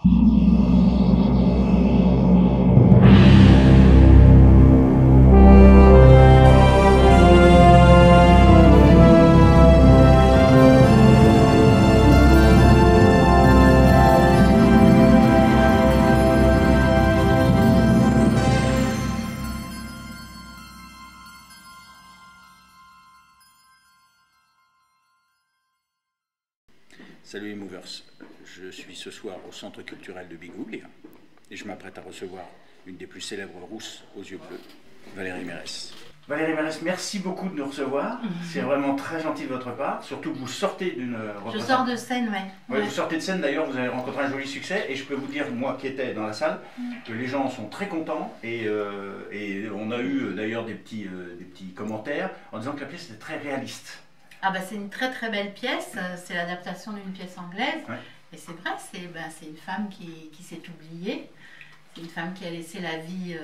Salut les Movers, je suis ce soir au Centre culturel de Bigouille et je m'apprête à recevoir une des plus célèbres rousses aux yeux bleus, Valérie Mérès. Valérie Mérès, merci beaucoup de nous recevoir, c'est vraiment très gentil de votre part, surtout que vous sortez d'une représentation. Je sors de scène, oui. Ouais, vous sortez de scène, d'ailleurs vous avez rencontré un joli succès et je peux vous dire, moi qui étais dans la salle, que les gens sont très contents et on a eu d'ailleurs des petits commentaires en disant que la pièce était très réaliste. Ah bah c'est une très très belle pièce, c'est l'adaptation d'une pièce anglaise. Ouais. Et c'est vrai, c'est une femme qui s'est oubliée, c'est une femme qui a laissé la vie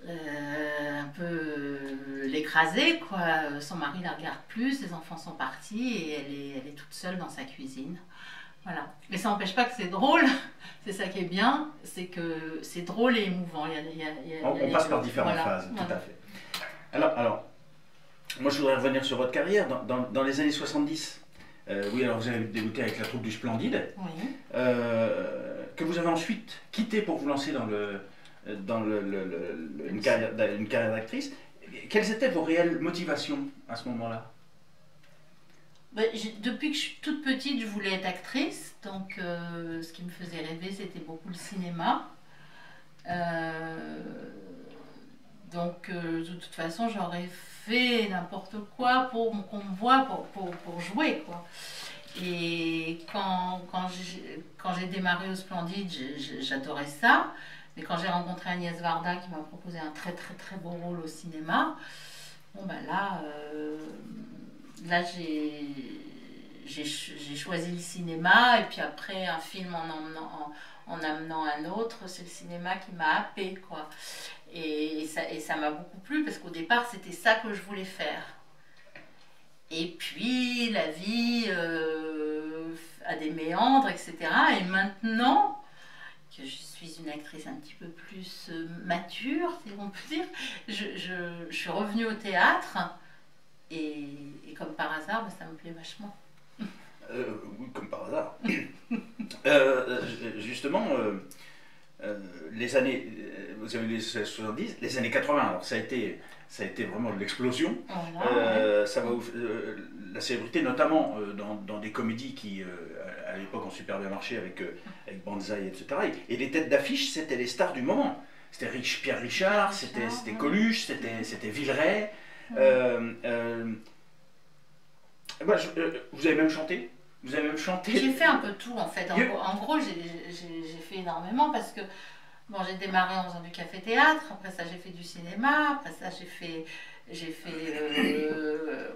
un peu l'écraser, quoi. Son mari la regarde plus, ses enfants sont partis et elle est toute seule dans sa cuisine. Voilà. Mais ça n'empêche pas que c'est drôle, c'est ça qui est bien, c'est que c'est drôle et émouvant. On passe par différentes phases, tout à fait. Alors, moi je voudrais revenir sur votre carrière. Dans les années 70, oui, alors vous avez débuté avec la troupe du Splendide, Oui. Que vous avez ensuite quitté pour vous lancer dans une carrière d'actrice. Quelles étaient vos réelles motivations à ce moment-là? Depuis que je suis toute petite, je voulais être actrice, donc ce qui me faisait rêver, c'était beaucoup le cinéma. Donc de toute façon, j'aurais fait n'importe quoi pour qu'on me voie, pour jouer, quoi. Et quand j'ai démarré au Splendide, j'adorais ça. Mais quand j'ai rencontré Agnès Varda qui m'a proposé un très très très beau rôle au cinéma, bon ben là j'ai choisi le cinéma et puis après un film en amenant un autre, c'est le cinéma qui m'a happée, quoi. Et ça m'a beaucoup plu parce qu'au départ c'était ça que je voulais faire. Et puis la vie a des méandres, etc. Et maintenant que je suis une actrice un petit peu plus mature, si on peut dire, je suis revenue au théâtre et comme par hasard, ça me plaît vachement. Oui, comme par hasard. Justement, les années, vous avez les 70, les années 80, alors ça a été vraiment de l'explosion. Voilà, La célébrité, notamment dans des comédies qui, à l'époque, ont super bien marché avec Banzai, etc. Et les têtes d'affiche, c'était les stars du moment. C'était Pierre Richard, c'était Coluche, c'était Villeray. Vous avez même chanté? Vous avez même chanté? j'ai fait un peu tout en fait. En gros, j'ai fait énormément parce que bon, j'ai démarré en faisant du café-théâtre, après ça j'ai fait du cinéma, après ça j'ai fait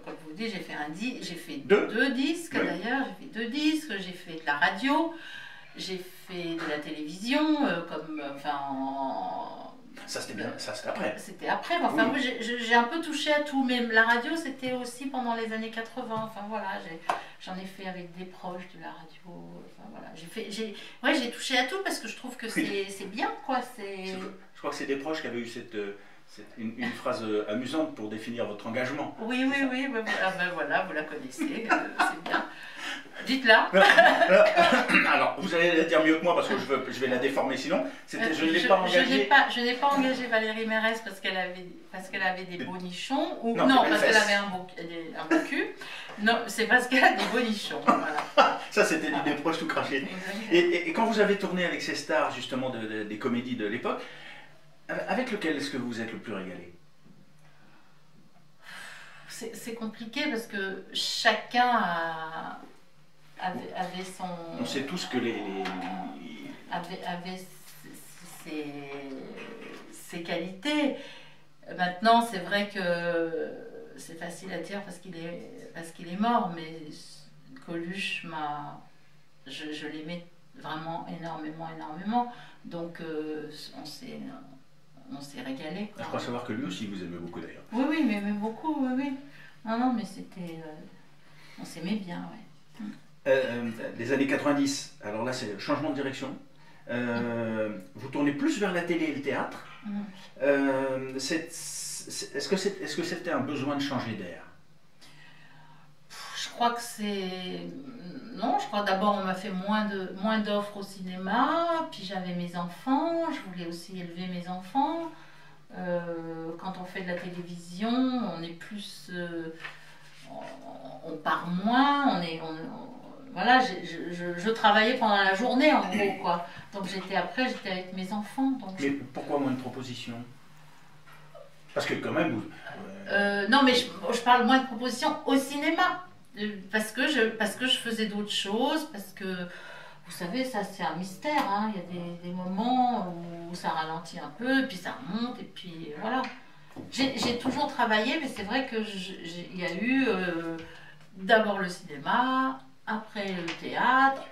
comme je vous dis, j'ai fait deux disques d'ailleurs, j'ai fait 2 disques, j'ai fait de la radio, j'ai fait de la télévision, Ça c'était bien, ça c'était après. C'était après, mais enfin, oui. Moi j'ai un peu touché à tout, mais la radio c'était aussi pendant les années 80, enfin voilà, j'en ai fait avec des proches de la radio, enfin voilà, j'ai touché à tout parce que je trouve que c'est bien, quoi. Je crois que c'est des proches qui avaient eu une phrase amusante pour définir votre engagement. Oui, voilà, vous la connaissez, c'est bien. Dites-la. Alors, vous allez la dire mieux que moi parce que je vais la déformer sinon. Je ne l'ai pas engagée. Je n'ai pas engagé Valérie Mérès parce qu'elle avait des bonichons ou non parce qu'elle avait un beau cul. Non, c'est parce qu'elle a des bonichons. Voilà. Ça, c'était l'idée proche tout craché. Et quand vous avez tourné avec ces stars justement des comédies de l'époque, avec lequel est-ce que vous êtes le plus régalé? C'est compliqué parce que chacun avait son... On sait tous que avait ses qualités. Maintenant, c'est vrai que c'est facile à dire parce qu'il est mort, mais Coluche je l'aimais vraiment énormément. Donc on s'est régalé, quoi. Je crois savoir que lui aussi vous aimait beaucoup d'ailleurs. Oui, mais beaucoup, oui. Non, mais c'était... on s'aimait bien, ouais. Les années 90, alors là c'est changement de direction. Vous tournez plus vers la télé et le théâtre. Est-ce que c'était un besoin de changer d'air? Je crois que c'est... Non, je crois d'abord on m'a fait moins d'offres au cinéma, puis j'avais mes enfants, je voulais aussi élever mes enfants. Quand on fait de la télévision, on est plus... on part moins, voilà, je travaillais pendant la journée en gros, quoi. Donc j'étais avec mes enfants. Donc mais pourquoi moins de propositions? Parce que quand même... non, mais je parle moins de propositions au cinéma. Parce que je faisais d'autres choses, parce que, vous savez, ça c'est un mystère, hein. Il y a des moments où ça ralentit un peu, puis ça remonte, et puis voilà. J'ai toujours travaillé, mais c'est vrai qu'il y a eu d'abord le cinéma, après le théâtre,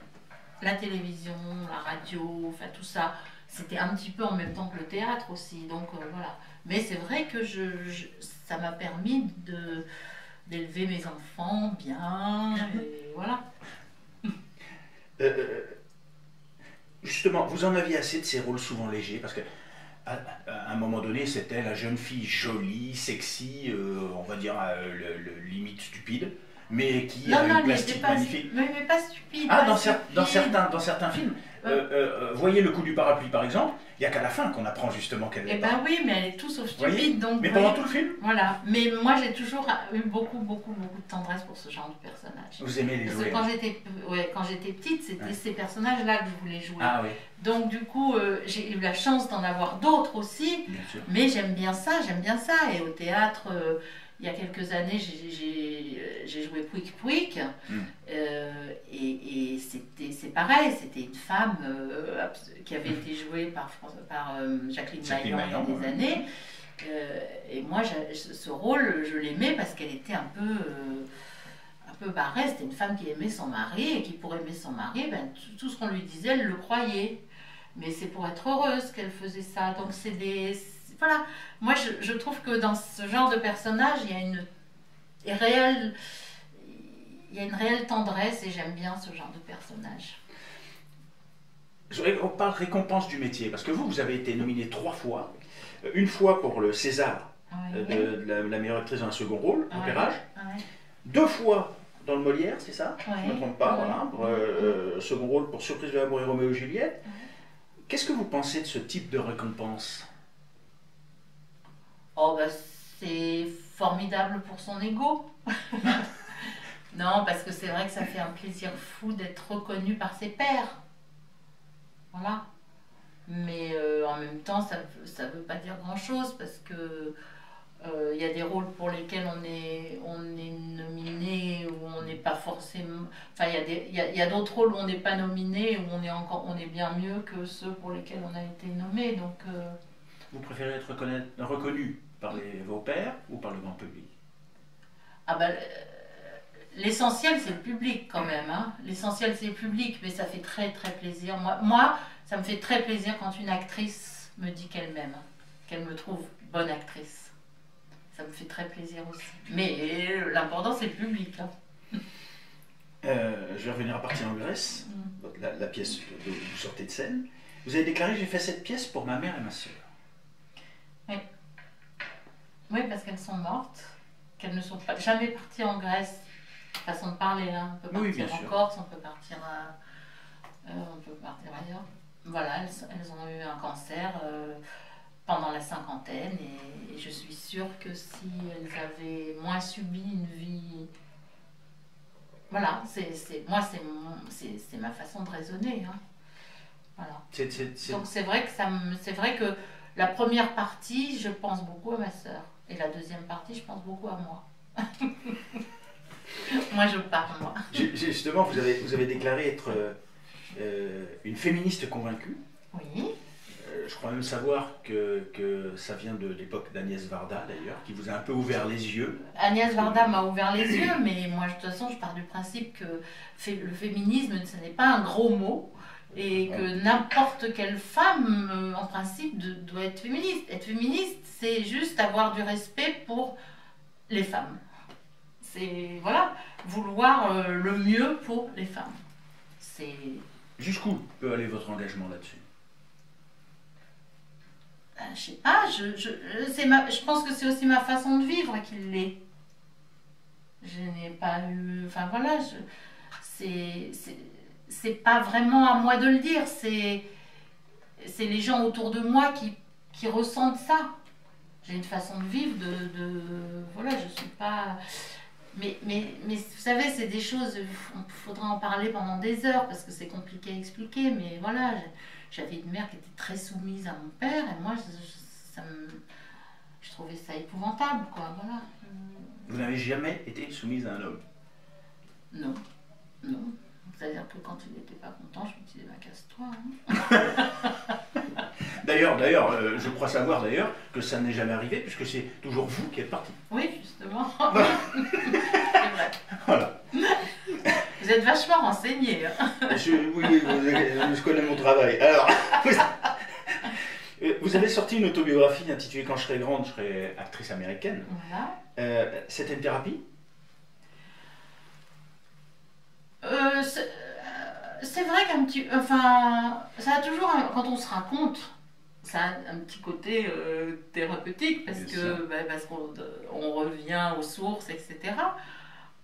la télévision, la radio, enfin tout ça. C'était un petit peu en même temps que le théâtre aussi, donc voilà. Mais c'est vrai que ça m'a permis d'élever mes enfants bien, et voilà. Justement, vous en aviez assez de ces rôles souvent légers, parce que à un moment donné, c'était la jeune fille jolie, sexy, on va dire limite stupide, mais qui a une plastique magnifique. Mais pas stupide. Ah, dans certains films. Voyez Le Coup du Parapluie par exemple, il n'y a qu'à la fin qu'on apprend justement qu'elle est. Eh ben oui, mais elle est tout sauf stupide. Donc, mais pendant tout le film. Voilà. Mais moi j'ai toujours eu beaucoup de tendresse pour ce genre de personnage. Vous aimez les jouer? Parce que quand j'étais petite, c'était ces personnages-là que je voulais jouer. Ah oui. Donc du coup, j'ai eu la chance d'en avoir d'autres aussi. Bien sûr. Mais j'aime bien ça. Et au théâtre, il y a quelques années, j'ai joué Pouic Pouic. Et c'est pareil, c'était une femme qui avait été jouée par Jacqueline Maillan il y a des années. Et moi, ce rôle, je l'aimais parce qu'elle était un peu barrée. C'était une femme qui aimait son mari, et qui, pour aimer son mari, ben, tout ce qu'on lui disait, elle le croyait. Mais c'est pour être heureuse qu'elle faisait ça. Donc voilà. Moi, je trouve que dans ce genre de personnage, il y a une réelle tendresse, et j'aime bien ce genre de personnage. On parle récompense du métier, parce que vous avez été nominée 3 fois. Une fois pour le César de la meilleure actrice dans un second rôle, Repérage. 2 fois dans le Molière, c'est ça? Je ne me trompe pas, voilà. Pour, second rôle pour Surprise de l'amour et Roméo et Juliette. Qu'est-ce que vous pensez de ce type de récompense? Oh, bah, c'est formidable pour son ego. Non, parce que c'est vrai que ça fait un plaisir fou d'être reconnu par ses pairs. Voilà. Mais en même temps, ça veut pas dire grand-chose, parce que y a des rôles pour lesquels on est nominé, ou on n'est pas forcément... Enfin, il y a d'autres rôles où on n'est pas nominé, où on est bien mieux que ceux pour lesquels on a été nommé. Donc, vous préférez être reconnu par vos pairs ou par le grand public? Ah ben, l'essentiel c'est le public quand même. Hein. L'essentiel c'est le public, mais ça fait très très plaisir. Moi, ça me fait très plaisir quand une actrice me dit qu'elle m'aime, qu'elle me trouve bonne actrice. Ça me fait très plaisir aussi. Mais l'important c'est le public. Hein. Je vais revenir à Partir en Grèce, la pièce dont vous sortez de scène. Vous avez déclaré: j'ai fait cette pièce pour ma mère et ma soeur. Oui. Oui, parce qu'elles sont mortes, qu'elles ne sont jamais parties en Grèce. Façon de parler, hein. On peut partir en Corse, on peut partir ailleurs. Voilà, elles ont eu un cancer pendant la cinquantaine, et je suis sûre que si elles avaient moins subi une vie... Voilà, moi c'est ma façon de raisonner. Hein. Voilà. Donc c'est vrai que la première partie, je pense beaucoup à ma sœur, et la deuxième partie, je pense beaucoup à moi. Moi je pars, moi. Justement, vous avez déclaré être une féministe convaincue. Oui. Je crois même savoir que ça vient de l'époque d'Agnès Varda, d'ailleurs, qui vous a un peu ouvert les yeux. Agnès Varda m'a ouvert les yeux, mais moi, de toute façon, je pars du principe que le féminisme, ce n'est pas un gros mot, et que n'importe quelle femme, en principe, doit être féministe. Être féministe, c'est juste avoir du respect pour les femmes. Voilà. vouloir le mieux pour les femmes. C'est... Jusqu'où peut aller votre engagement là-dessus? Je sais pas, je pense que c'est aussi ma façon de vivre qui l'est. Je n'ai pas eu... Enfin voilà, c'est pas vraiment à moi de le dire, c'est les gens autour de moi qui ressentent ça. J'ai une façon de vivre voilà, je suis pas... Mais vous savez, c'est des choses, il faudra en parler pendant des heures parce que c'est compliqué à expliquer, mais voilà, j'avais une mère qui était très soumise à mon père et moi, je trouvais ça épouvantable, quoi, voilà. Vous n'avez jamais été soumise à un homme? Non, non. C'est-à-dire que quand il n'était pas content, je me disais, bah, casse-toi. Hein. D'ailleurs, je crois savoir d'ailleurs que ça n'est jamais arrivé puisque c'est toujours vous qui êtes parti. Oui, justement. Voilà. C'est vrai. Voilà. Vous êtes vachement renseigné. Hein. Oui, je connais mon travail. Alors, vous avez sorti une autobiographie intitulée Quand je serai grande, je serai actrice américaine. Voilà. C'était une thérapie? C'est vrai qu'un petit... Enfin, ça a toujours... Quand on se raconte, ça a un petit côté thérapeutique parce qu'on revient aux sources, etc.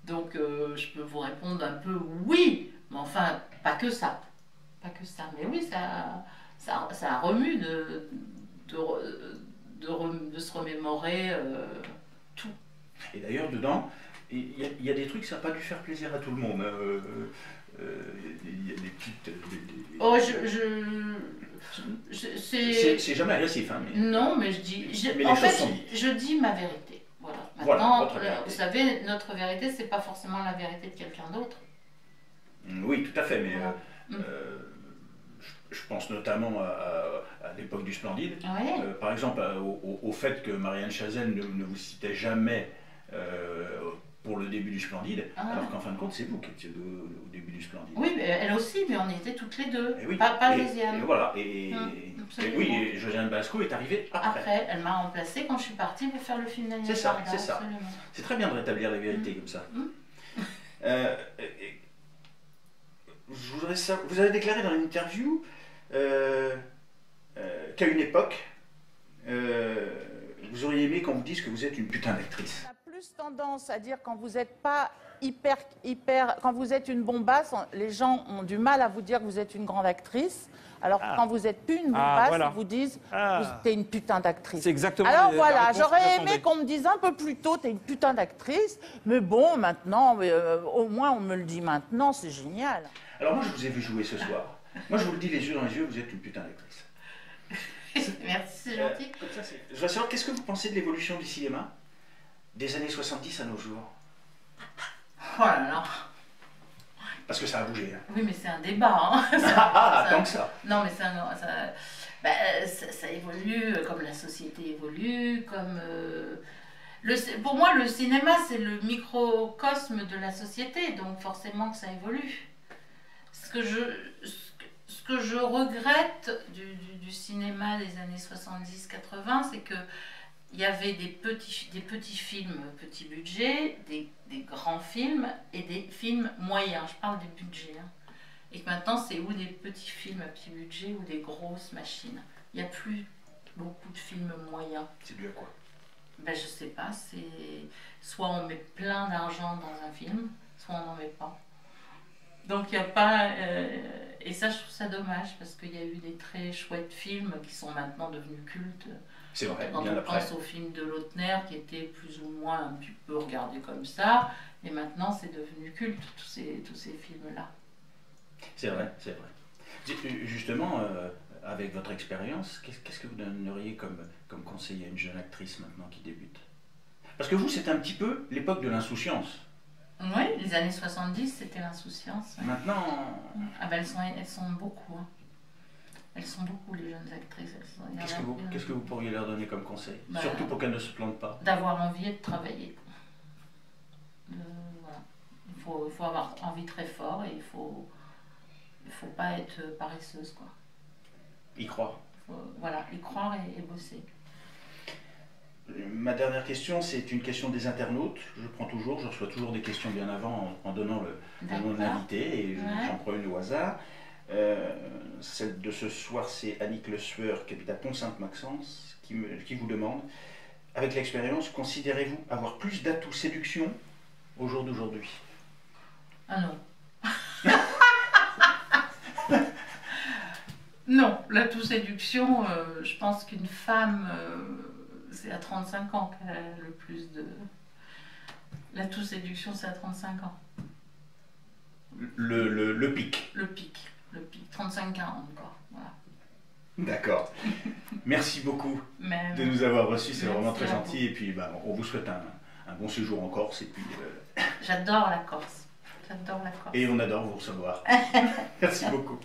Donc, je peux vous répondre un peu oui, mais enfin, pas que ça. Pas que ça. Mais oui, ça remue de se remémorer tout. Et d'ailleurs, dedans, il y a des trucs, ça n'a pas dû faire plaisir à tout le monde. Il y a des petites... Oh, c'est jamais agressif, hein, mais... Non, mais en fait, je dis ma vérité. Voilà. Maintenant, vous savez, notre vérité, c'est pas forcément la vérité de quelqu'un d'autre. Oui, tout à fait, mais voilà. je pense notamment à l'époque du Splendide. Oui. Par exemple, au fait que Marianne Chazelle ne vous citait jamais pour le début du Splendide, alors qu'en fin de compte, c'est vous qui étiez au début du Splendide. Oui, mais elle aussi, mais on était toutes les deux, oui, pas Josiane. Et voilà, et oui, et Josiane Basco est arrivée après. Après, elle m'a remplacée quand je suis partie pour faire le film d'Agnès Varda. C'est ça. C'est très bien de rétablir la vérité comme ça. Je voudrais savoir, vous avez déclaré dans une interview qu'à une époque, vous auriez aimé qu'on vous dise que vous êtes une putain d'actrice. On a plus tendance à dire quand vous n'êtes pas quand vous êtes une bombasse, les gens ont du mal à vous dire que vous êtes une grande actrice. Alors que quand vous n'êtes plus une bombasse, ils vous disent t'es une putain d'actrice. C'est exactement. Alors voilà, j'aurais aimé qu'on me dise un peu plus tôt t'es une putain d'actrice, mais bon, maintenant, au moins on me le dit maintenant, c'est génial. Alors moi je vous ai vu jouer ce soir. Moi je vous le dis les yeux dans les yeux, vous êtes une putain d'actrice. Merci, c'est gentil. Je voudrais savoir, qu'est-ce que vous pensez de l'évolution du cinéma des années 70 à nos jours? Oh là là. Parce que ça a bougé. Hein. Oui, mais c'est un débat. Hein. Tant que ça. Non, mais ça évolue comme la société évolue, comme... pour moi, le cinéma, c'est le microcosme de la société, donc forcément que ça évolue. Ce que je regrette du cinéma des années 70-80, c'est qu'il y avait des petits films, petit budget, des grands films et des films moyens. Je parle des budgets. Hein. Et que maintenant, c'est ou des petits films à petit budget ou des grosses machines. Il n'y a plus beaucoup de films moyens. C'est dû à quoi? Ben, je sais pas. Soit on met plein d'argent dans un film, soit on n'en met pas. Donc il n'y a pas... et ça, je trouve ça dommage, parce qu'il y a eu des très chouettes films qui sont maintenant devenus cultes. C'est vrai, quand bien on après. pense au film de Lautner, qui était plus ou moins un petit peu regardé comme ça, et maintenant c'est devenu culte, tous ces films-là. C'est vrai, c'est vrai. Justement, avec votre expérience, qu'est-ce que vous donneriez comme conseil à une jeune actrice maintenant qui débute? Parce que vous, c'est un petit peu l'époque de l'insouciance. Oui, les années 70, c'était l'insouciance. Ouais. Maintenant... Ah ben elles sont beaucoup. Hein. Elles sont beaucoup, les jeunes actrices. Qu'est-ce que vous pourriez leur donner comme conseil? Surtout pour qu'elles ne se plantent pas. D'avoir envie et de travailler. Voilà. Il faut avoir envie très fort et il faut pas être paresseuse, quoi. Y croire. Voilà, y croire et bosser. Ma dernière question, c'est une question des internautes. Je reçois toujours des questions bien avant en donnant le nom de l'invité et j'en prends une au hasard. Celle de ce soir, c'est Annick Le Sueur, qui habite à Pont-Sainte-Maxence, qui vous demande, avec l'expérience, considérez-vous avoir plus d'atouts séduction au jour d'aujourd'hui? Ah non. Non, l'atout séduction, je pense qu'une femme, c'est à 35 ans qu'elle a le plus de... L'atout séduction, c'est à 35 ans. Le pic. Le pic. 35-40 quoi. Voilà. D'accord. Merci beaucoup de nous avoir reçus, c'est vraiment très gentil. Et puis on vous souhaite un bon séjour en Corse. Et puis, J'adore la Corse. J'adore la Corse. Et on adore vous recevoir. Merci beaucoup.